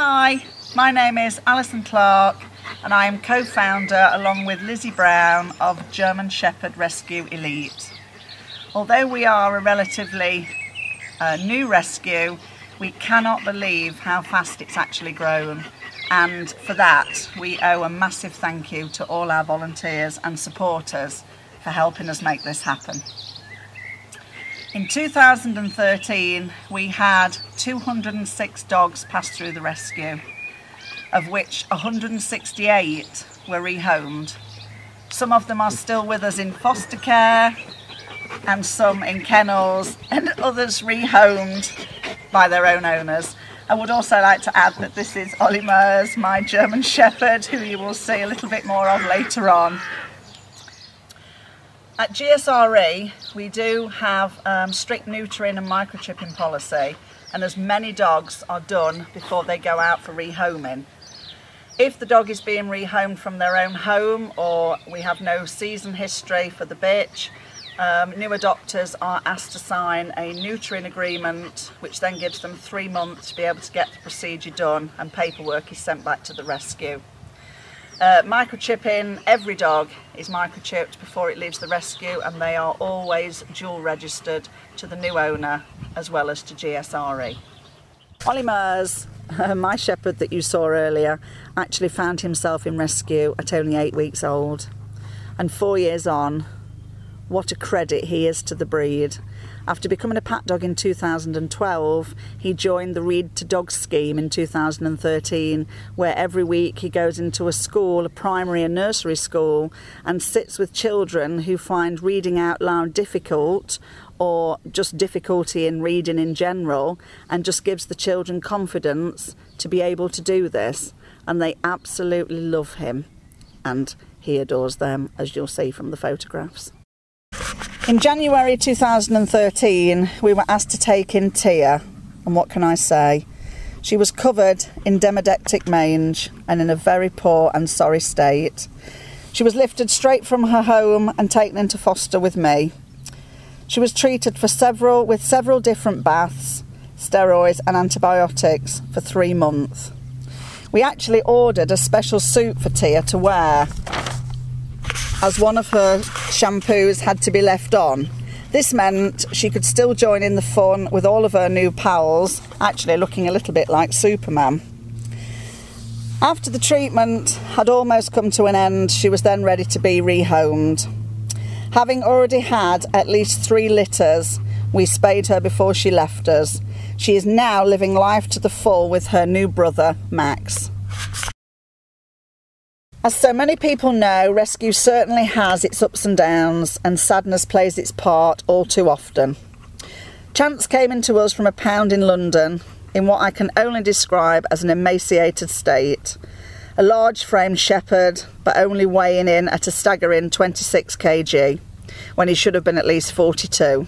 Hi, my name is Alison Clark and I am co-founder along with Lizzie Brown of German Shepherd Rescue Elite. Although we are a relatively new rescue, we cannot believe how fast it's actually grown, and for that we owe a massive thank you to all our volunteers and supporters for helping us make this happen. In 2013 we had 206 dogs pass through the rescue, of which 168 were rehomed. Some of them are still with us in foster care and some in kennels and others rehomed by their own owners. I would also like to add that this is Ollie Mers, my German Shepherd, who you will see a little bit more of later on. At GSRE we do have strict neutering and microchipping policy, and as many dogs are done before they go out for rehoming. If the dog is being rehomed from their own home or we have no season history for the bitch, new adopters are asked to sign a neutering agreement, which then gives them 3 months to be able to get the procedure done, and paperwork is sent back to the rescue. Microchipping, every dog is microchipped before it leaves the rescue, and they are always dual registered to the new owner as well as to GSRE. Ollie Mers, my shepherd that you saw earlier, actually found himself in rescue at only 8 weeks old, and 4 years on, what a credit he is to the breed. After becoming a pat dog in 2012, he joined the Read to Dog scheme in 2013, where every week he goes into a school, a primary and nursery school, and sits with children who find reading out loud difficult, or just difficulty in reading in general, and just gives the children confidence to be able to do this. And they absolutely love him, and he adores them, as you'll see from the photographs. In January 2013 we were asked to take in Tia, and what can I say? She was covered in demodectic mange and in a very poor and sorry state. She was lifted straight from her home and taken into foster with me. She was treated with several different baths, steroids and antibiotics for 3 months. We actually ordered a special suit for Tia to wear, as one of her shampoos had to be left on. This meant she could still join in the fun with all of her new pals, actually looking a little bit like Superman. After the treatment had almost come to an end, she was then ready to be rehomed. Having already had at least 3 litters, we spayed her before she left us. She is now living life to the full with her new brother, Max. As so many people know, rescue certainly has its ups and downs, and sadness plays its part all too often. Chance came into us from a pound in London in what I can only describe as an emaciated state. A large framed shepherd, but only weighing in at a staggering 26 kg, when he should have been at least 42.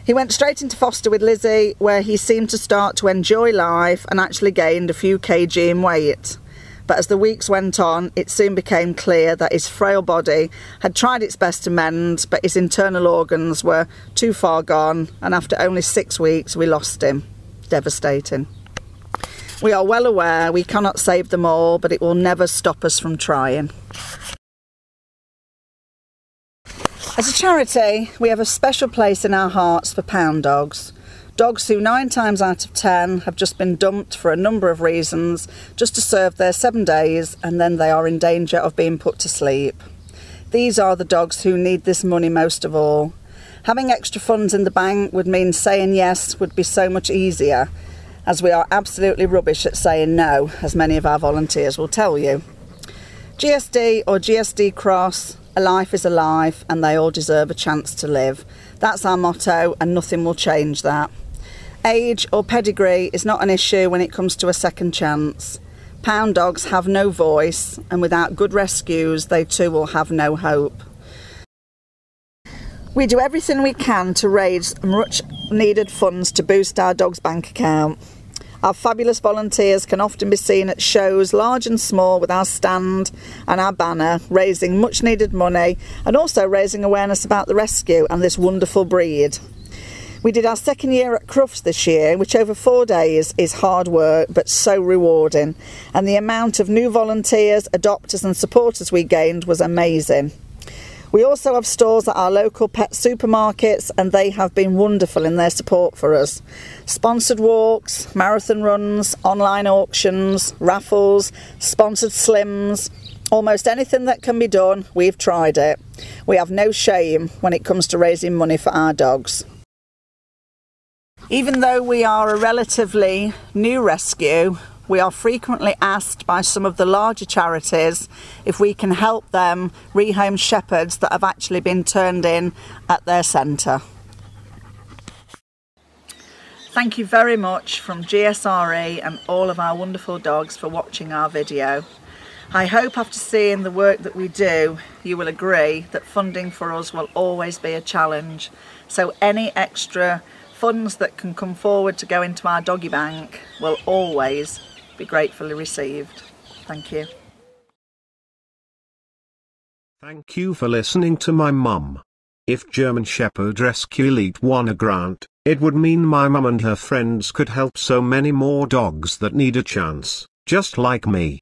He went straight into foster with Lizzie, where he seemed to start to enjoy life and actually gained a few kg in weight. But as the weeks went on, it soon became clear that his frail body had tried its best to mend, but his internal organs were too far gone, and after only 6 weeks we lost him. Devastating. We are well aware we cannot save them all, but it will never stop us from trying. As a charity, we have a special place in our hearts for pound dogs. Dogs who 9 times out of 10 have just been dumped for a number of reasons, just to serve their 7 days, and then they are in danger of being put to sleep. These are the dogs who need this money most of all. Having extra funds in the bank would mean saying yes would be so much easier, as we are absolutely rubbish at saying no, as many of our volunteers will tell you. GSD or GSD Cross, a life is a life, and they all deserve a chance to live. That's our motto, and nothing will change that. Age or pedigree is not an issue when it comes to a second chance. Pound dogs have no voice, and without good rescues they too will have no hope. We do everything we can to raise much needed funds to boost our dog's bank account. Our fabulous volunteers can often be seen at shows large and small with our stand and our banner, raising much needed money and also raising awareness about the rescue and this wonderful breed. We did our second year at Crufts this year, which over 4 days is hard work but so rewarding, and the amount of new volunteers, adopters and supporters we gained was amazing. We also have stores at our local pet supermarkets, and they have been wonderful in their support for us. Sponsored walks, marathon runs, online auctions, raffles, sponsored slims, almost anything that can be done, we've tried it. We have no shame when it comes to raising money for our dogs. Even though we are a relatively new rescue, we are frequently asked by some of the larger charities if we can help them rehome shepherds that have actually been turned in at their centre. Thank you very much from GSRE and all of our wonderful dogs for watching our video. I hope after seeing the work that we do, you will agree that funding for us will always be a challenge. So any extra funds that can come forward to go into our doggy bank will always be gratefully received. Thank you. Thank you for listening to my mum. If German Shepherd Rescue Elite won a grant, it would mean my mum and her friends could help so many more dogs that need a chance, just like me.